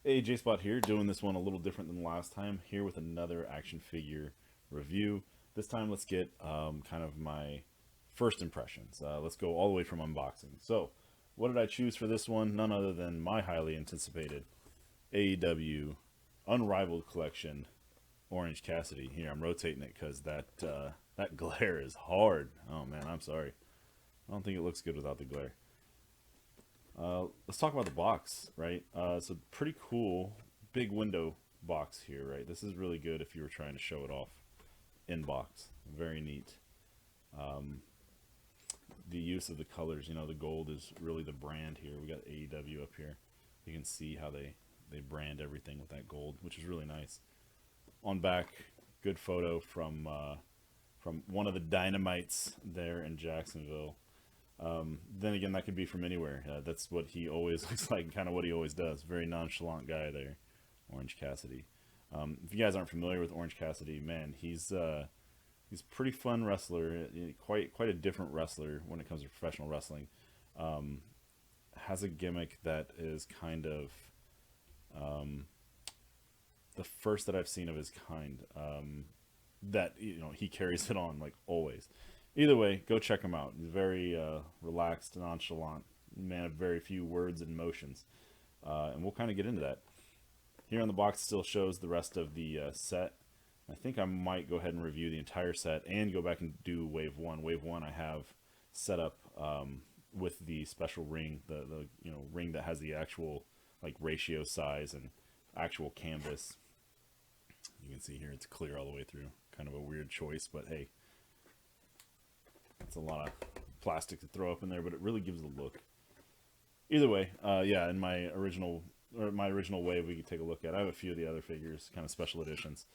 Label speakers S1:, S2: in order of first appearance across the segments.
S1: Hey, JSPOT here, doing this one a little different than last time, here with another action figure review. This time let's get kind of my first impressions. Let's go all the way from unboxing. So, what did I choose for this one? None other than my highly anticipated AEW Unrivaled Collection Orange Cassidy. Here, I'm rotating it because that glare is hard. Oh man, I'm sorry. I don't think it looks good without the glare. Let's talk about the box, right? It's a pretty cool big window box here, right? This is really good if you were trying to show it off in box. Very neat. The use of the colors, the gold is really the brand here. We got AEW up here. You can see how they brand everything with that gold, which is really nice. On back, good photo from one of the dynamites there in Jacksonville. Then again, that could be from anywhere. That's what he always looks like, kind of what he always does. Very nonchalant guy there, Orange Cassidy. If you guys aren't familiar with Orange Cassidy, man, he's a pretty fun wrestler. Quite a different wrestler when it comes to professional wrestling. Has a gimmick that is kind of the first that I've seen of his kind. That he carries it on like always. Either way, go check him out. He's very relaxed, nonchalant, man of very few words and motions. And we'll kind of get into that. Here on the box still shows the rest of the set. I think I might go ahead and review the entire set and go back and do Wave 1. Wave 1 I have set up with the special ring, the ring that has the actual like ratio size and actual canvas. You can see here it's clear all the way through. Kind of a weird choice, but hey, it's a lot of plastic to throw up in there, but it really gives a look. Either way, yeah, in my original wave, we could take a look at. I have a few of the other figures, kind of special editions.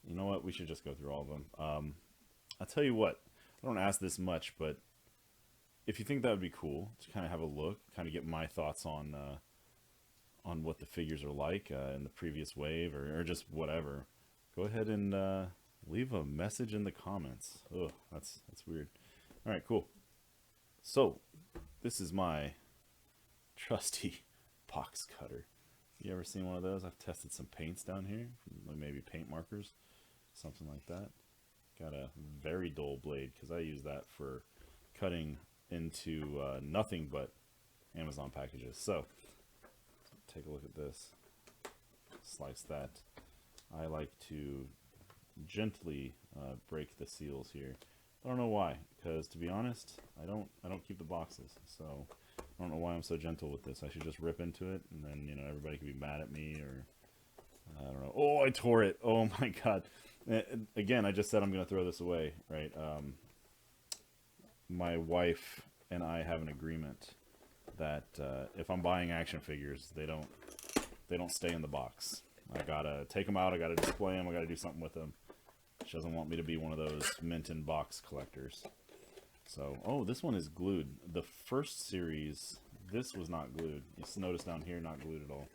S1: You know what? We should just go through all of them. I'll tell you what. I don't ask this much, but if you think that would be cool to kind of have a look, kind of get my thoughts on what the figures are like in the previous wave, or just whatever, go ahead and leave a message in the comments. Oh, that's weird. All right, cool. So, this is my trusty box cutter. You ever seen one of those? I've tested some paints down here, maybe paint markers, something like that. Got a very dull blade because I use that for cutting into nothing but Amazon packages. So, take a look at this. Slice that. I like to gently break the seals here. I don't know why, because to be honest, I don't keep the boxes, so I don't know why I'm so gentle with this. I should just rip into it, and then everybody could be mad at me, or I don't know. Oh, I tore it! Oh my god! Again, I just said I'm gonna throw this away, right? My wife and I have an agreement that if I'm buying action figures, they don't stay in the box. I gotta take them out. I gotta display them. I gotta do something with them. She doesn't want me to be one of those mint in box collectors. So, oh, this one is glued. The first series, this was not glued. You notice down here, not glued at all.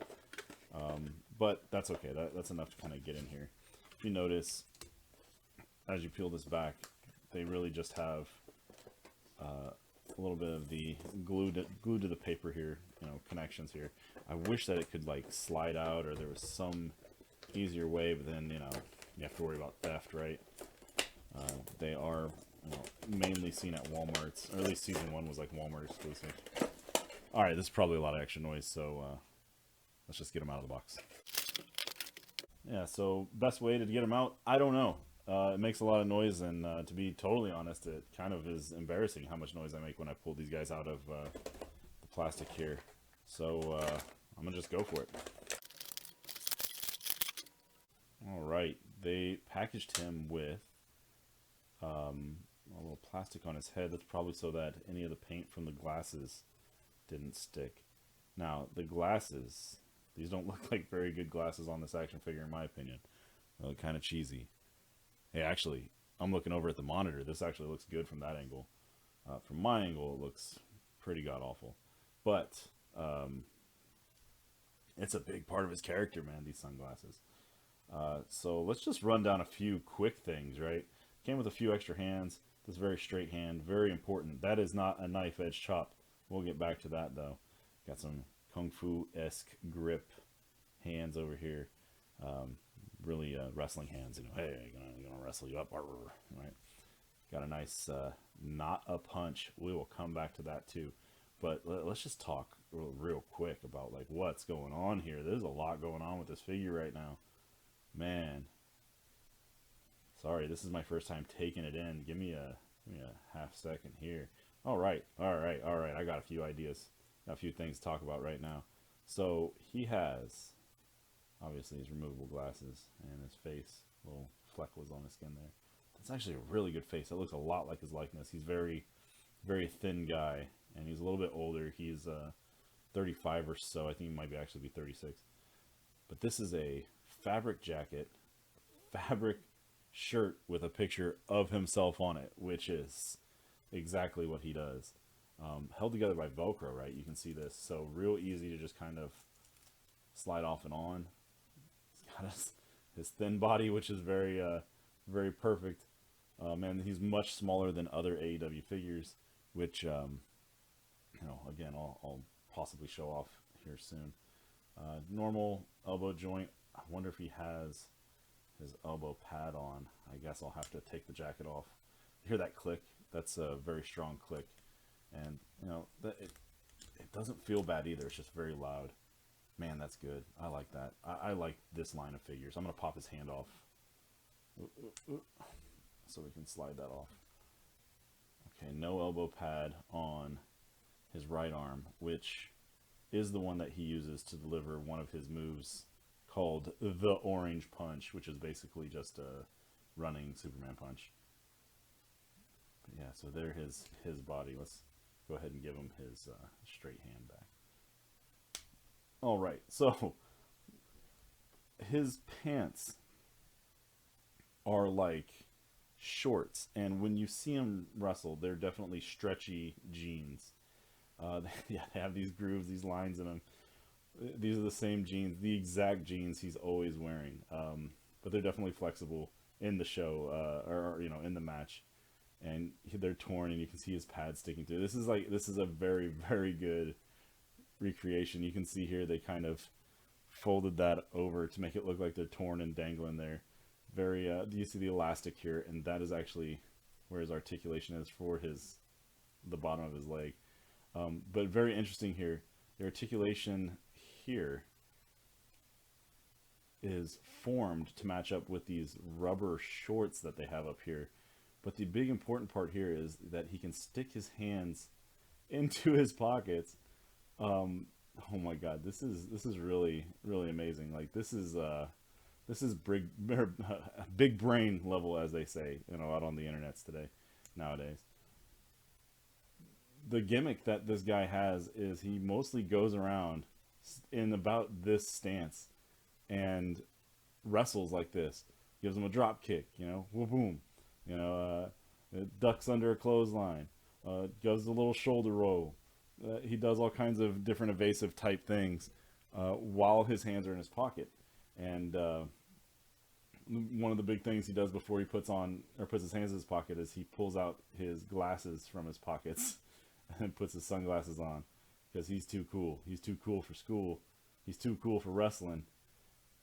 S1: But that's okay. That's enough to kind of get in here. If you notice, as you peel this back, they really just have a little bit of the glued to the paper here, connections here. I wish that it could like slide out, or there was some easier way, but then you have to worry about theft, right? They are mainly seen at Walmart's, or at least season 1 was like Walmart exclusive. Alright, this is probably a lot of extra noise, so let's just get them out of the box. Yeah, so best way to get them out, I don't know. It makes a lot of noise, and to be totally honest, it kind of is embarrassing how much noise I make when I pull these guys out of the plastic here. So I'm going to just go for it. Alright, they packaged him with a little plastic on his head. That's probably so that any of the paint from the glasses didn't stick. Now, the glasses, these don't look like very good glasses on this action figure in my opinion. They look kind of cheesy. Hey, actually, I'm looking over at the monitor. This actually looks good from that angle. From my angle, it looks pretty god-awful. But it's a big part of his character, man, these sunglasses. So let's just run down a few quick things, right? Came with a few extra hands. This very straight hand, very important. That is not a knife edge chop. We'll get back to that though. Got some Kung Fu-esque grip hands over here. Really wrestling hands. Hey, gonna wrestle you up, right? Got a nice not a punch. We will come back to that too, but let's just talk real quick about like what's going on here. There's a lot going on with this figure right now, man. Sorry, this is my first time taking it in. Give me a half second here. All right, all right, all right. I got a few ideas, got a few things to talk about right now. So he has obviously his removable glasses and his face, little freckles on his skin there. That's actually a really good face. That looks a lot like his likeness. He's very thin guy, and he's a little bit older. He's 35 or so. I think he might be actually be 36. But this is a fabric jacket, fabric shirt with a picture of himself on it, which is exactly what he does. Held together by Velcro, right? You can see this. So real easy to just kind of slide off and on. He's got his thin body, which is very perfect. And he's much smaller than other AEW figures, which, again, I'll possibly show off here soon. Normal elbow joint. I wonder if he has his elbow pad on. I guess I'll have to take the jacket off. Hear that click? That's a very strong click. And, it doesn't feel bad either. It's just very loud. Man, that's good. I like that. I like this line of figures. I'm going to pop his hand off. So we can slide that off. Okay, no elbow pad on his right arm, which is the one that he uses to deliver one of his moves called the Orange Punch, which is basically just a running Superman punch. But yeah, so there his body. Let's go ahead and give him his straight hand back. All right, so his pants are like shorts, and when you see him wrestle, they're definitely stretchy jeans. They have these grooves, these lines in them. These are the same jeans, the exact jeans he's always wearing, but they're definitely flexible in the show, or in the match, and they're torn, and you can see his pads sticking through. This is a very, very good recreation. You can see here they kind of folded that over to make it look like they're torn and dangling there. Very, you see the elastic here, and that is actually where his articulation is for the bottom of his leg. But very interesting here. The articulation here is formed to match up with these rubber shorts that they have up here. But the big important part here is that he can stick his hands into his pockets. Oh my God, this is really, really amazing. Like this is big brain level, as they say, out on the internets nowadays. The gimmick that this guy has is he mostly goes around in about this stance and wrestles like this. Gives him a drop kick, boom, ducks under a clothesline, does a little shoulder roll. He does all kinds of different evasive type things while his hands are in his pocket. And one of the big things he does before he puts his hands in his pocket is he pulls out his glasses from his pockets and puts his sunglasses on, because he's too cool. He's too cool for school. He's too cool for wrestling.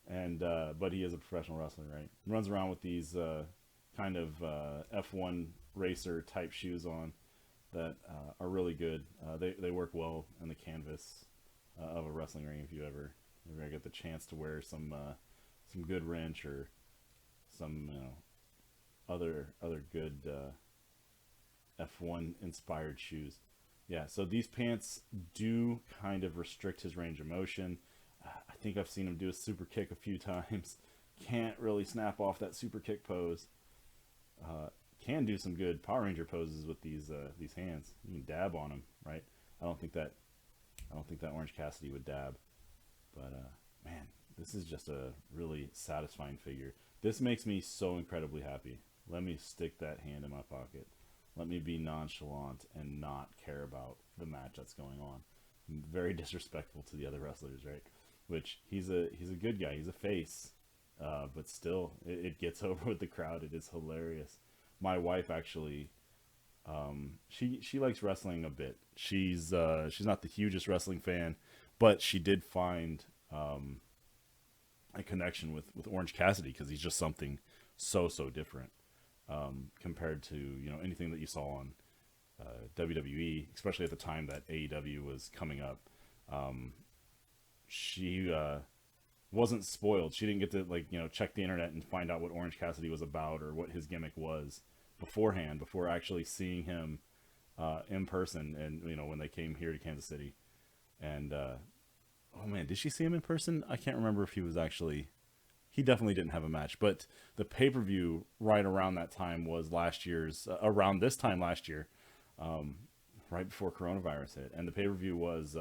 S1: And but he is a professional wrestler, right? He runs around with these kind of F1 racer type shoes on that are really good. They work well in the canvas of a wrestling ring. If you ever get the chance to wear some good wrench or some other good F1 inspired shoes. Yeah, so these pants do kind of restrict his range of motion. I think I've seen him do a super kick a few times. Can't really snap off that super kick pose. Can do some good Power Ranger poses with these hands. You can dab on them, right? I don't think that Orange Cassidy would dab. But man, this is just a really satisfying figure. This makes me so incredibly happy. Let me stick that hand in my pocket. Let me be nonchalant and not care about the match that's going on. Very disrespectful to the other wrestlers, right? Which he's a good guy. He's a face, but still, it gets over with the crowd. It is hilarious. My wife actually, she likes wrestling a bit. She's not the hugest wrestling fan, but she did find a connection with Orange Cassidy, because he's just something so different, compared to, you know, anything that you saw on WWE, especially at the time that AEW was coming up. She wasn't spoiled. She didn't get to, like, you know, check the internet and find out what Orange Cassidy was about or what his gimmick was beforehand, before actually seeing him in person. And, you know, when they came here to Kansas City, and oh man, did she see him in person? I can't remember if he was actually. He definitely didn't have a match, but the pay-per-view right around that time was last year's, around this time last year, right before coronavirus hit, and the pay-per-view was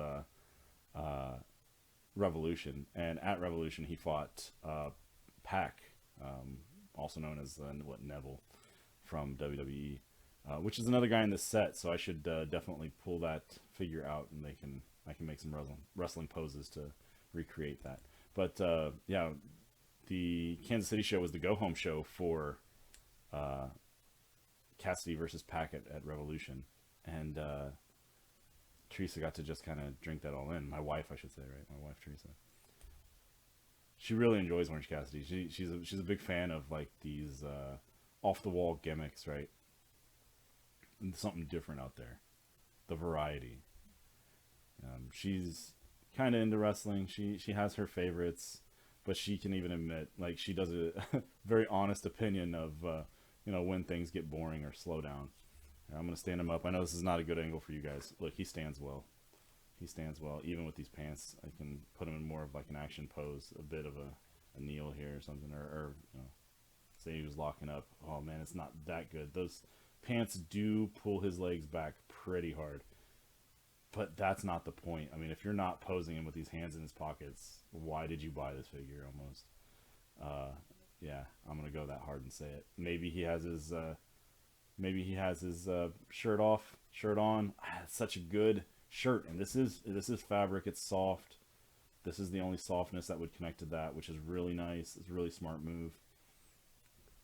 S1: Revolution, and at Revolution he fought Pac, also known as Neville from WWE, which is another guy in this set. So I should definitely pull that figure out, and I can make some wrestling poses to recreate that. But yeah, the Kansas City show was the go-home show for Cassidy versus Pac at Revolution, and Teresa got to just kind of drink that all in. My wife, I should say, right? My wife, Teresa. She really enjoys Orange Cassidy. She's a big fan of, like, these off-the-wall gimmicks, right? And something different out there. The variety. She's kind of into wrestling. She has her favorites, but she can even admit, like, she does a very honest opinion of, you know, when things get boring or slow down. I'm going to stand him up. I know this is not a good angle for you guys. Look, he stands well. He stands well. Even with these pants, I can put him in more of like an action pose, a bit of a kneel here or something, or you know, say he was locking up. Oh man, it's not that good. Those pants do pull his legs back pretty hard, but that's not the point. I mean, if you're not posing him with these hands in his pockets, why did you buy this figure? Almost. Yeah, I'm gonna go that hard and say it. Maybe he has his shirt off, shirt on. It's such a good shirt, and this is fabric. It's soft. This is the only softness that would connect to that, which is really nice. It's a really smart move.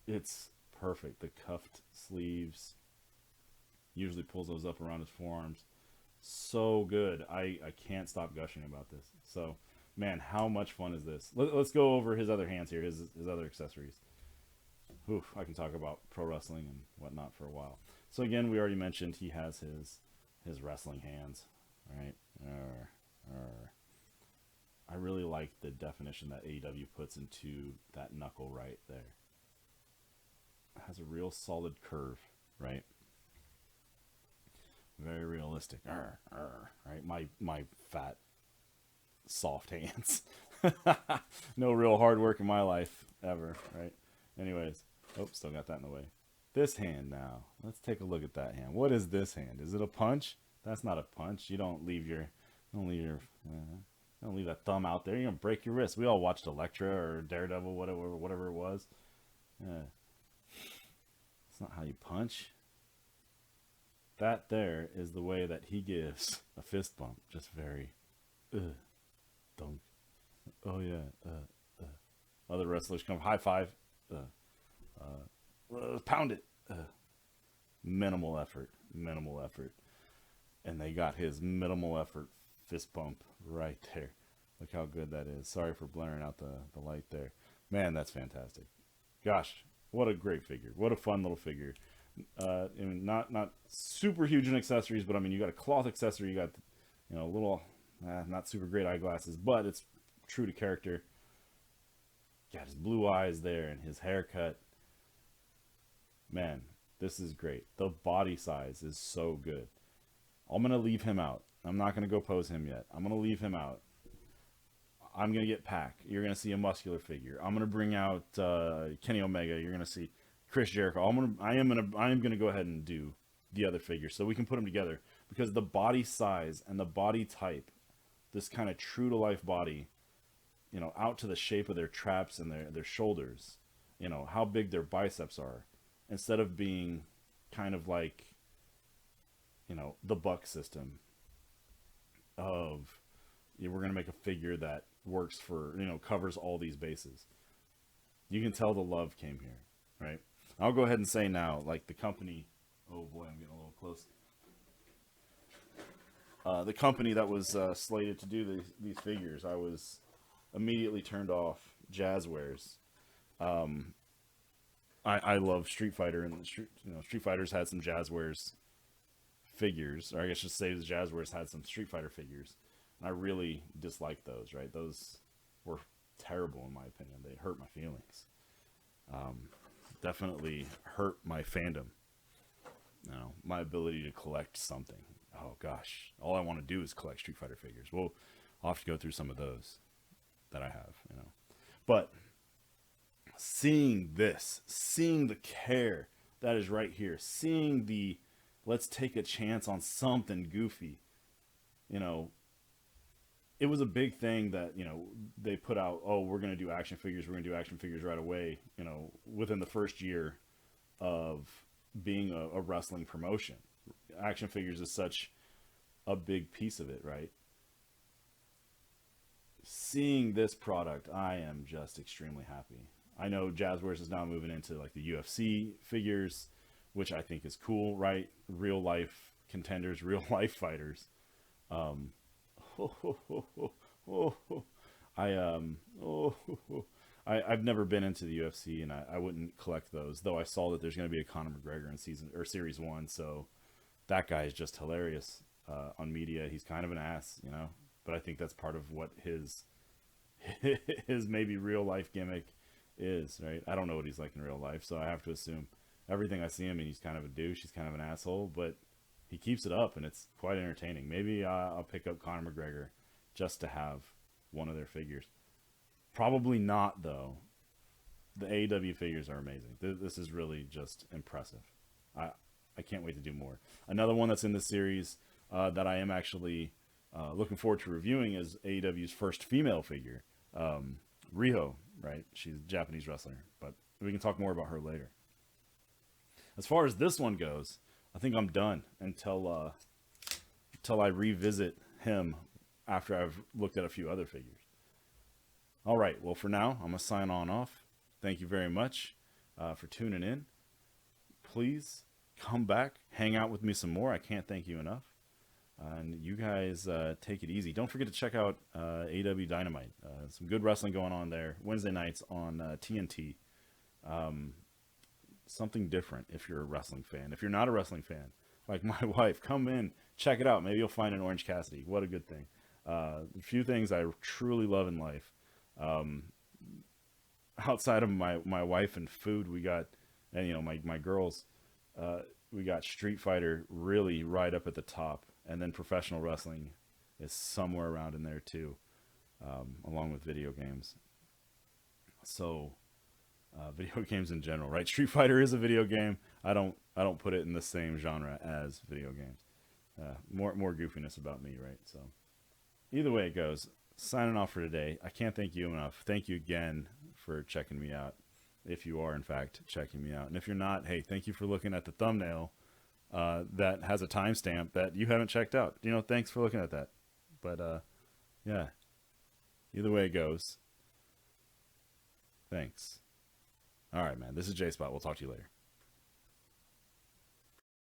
S1: It's perfect. The cuffed sleeves, usually pulls those up around his forearms. So good. I can't stop gushing about this. So, man, how much fun is this? Let's go over his other hands here, his other accessories. Oof, I can talk about pro wrestling and whatnot for a while. So again, we already mentioned he has his wrestling hands, right? I really like the definition that AEW puts into that knuckle right there. It has a real solid curve, right? Very realistic. Right? My fat, soft hands. No real hard work in my life ever, right? Anyways, still got that in the way. This hand now. Let's take a look at that hand. What is this hand? Is it a punch? That's not a punch. You don't leave that thumb out there. You're gonna break your wrist. We all watched Elektra or Daredevil, whatever it was. That's not how you punch. That there is the way that he gives a fist bump. Just very, dunk. Oh yeah, Other wrestlers come high five. Pound it. Minimal effort. And they got his minimal effort fist bump right there. Look how good that is. Sorry for blaring out the light there. Man, that's fantastic. Gosh, what a great figure. What a fun little figure. I mean, not super huge in accessories, but I mean, you got a cloth accessory. You got, you know, little, not super great eyeglasses, but it's true to character. Got his blue eyes there and his haircut. Man, this is great. The body size is so good. I'm going to leave him out. I'm not going to go pose him yet. I'm going to leave him out. I'm going to get Pac. You're going to see a muscular figure. I'm going to bring out Kenny Omega. You're going to see Chris Jericho. I am going to go ahead and do the other figures so we can put them together, because the body size and the body type, this kind of true to life body, you know, out to the shape of their traps and their shoulders, you know, how big their biceps are, instead of being kind of like, you know, the Buck system of, we're going to make a figure that works for, you know, covers all these bases. You can tell the love came here, right? I'll go ahead and say now, like, the company, oh boy, I'm getting a little close. The company that was slated to do these figures, I was immediately turned off Jazzwares. I love Street Fighter, and Street Fighter's had some Jazzwares figures, or I guess just say the Jazzwares had some Street Fighter figures, and I really dislike those. Right, those were terrible in my opinion. They hurt my feelings. Definitely hurt my fandom. My ability to collect something. Oh gosh, all I want to do is collect Street Fighter figures. Well, I'll have to go through some of those that I have. But seeing this, seeing the care that is right here, seeing the let's take a chance on something goofy, it was a big thing that, they put out, oh, we're going to do action figures. We're going to do action figures right away, within the first year of being a wrestling promotion. Action figures is such a big piece of it, right? Seeing this product, I am just extremely happy. I know Jazzwares is now moving into like the UFC figures, which I think is cool, right? Real life contenders, real life fighters. I've never been into the UFC, and I wouldn't collect those, though I saw that there's going to be a Conor McGregor in series 1, so that guy is just hilarious on media. He's kind of an ass, but I think that's part of what his maybe real life gimmick is, right? I don't know what he's like in real life, so I have to assume everything I see him, and he's kind of a douche, he's kind of an asshole, but he keeps it up, and it's quite entertaining. Maybe I'll pick up Conor McGregor just to have one of their figures. Probably not, though. The AEW figures are amazing. This is really just impressive. I can't wait to do more. Another one that's in this series that I am actually looking forward to reviewing is AEW's first female figure, Riho, right? She's a Japanese wrestler, but we can talk more about her later. As far as this one goes, I think I'm done until I revisit him after I've looked at a few other figures. All right, well, for now, I'm going to sign on off. Thank you very much for tuning in. Please come back, hang out with me some more. I can't thank you enough. And you guys take it easy. Don't forget to check out AEW Dynamite. Some good wrestling going on there. Wednesday nights on TNT. Something different if you're a wrestling fan. If you're not a wrestling fan, like my wife, come in, check it out. Maybe you'll find an Orange Cassidy. What a good thing. A few things I truly love in life. Outside of my wife and food, we got, and my girls, we got Street Fighter really right up at the top, and then professional wrestling is somewhere around in there too, along with video games. So video games in general, right? Street Fighter is a video game. I don't put it in the same genre as video games. More goofiness about me, right? So either way it goes, signing off for today. I can't thank you enough. Thank you again for checking me out, if you are in fact checking me out. And if you're not, hey, thank you for looking at the thumbnail that has a timestamp that you haven't checked out. Thanks for looking at that. But yeah, either way it goes, thanks. All right, man. This is JSPOT. We'll talk to you later.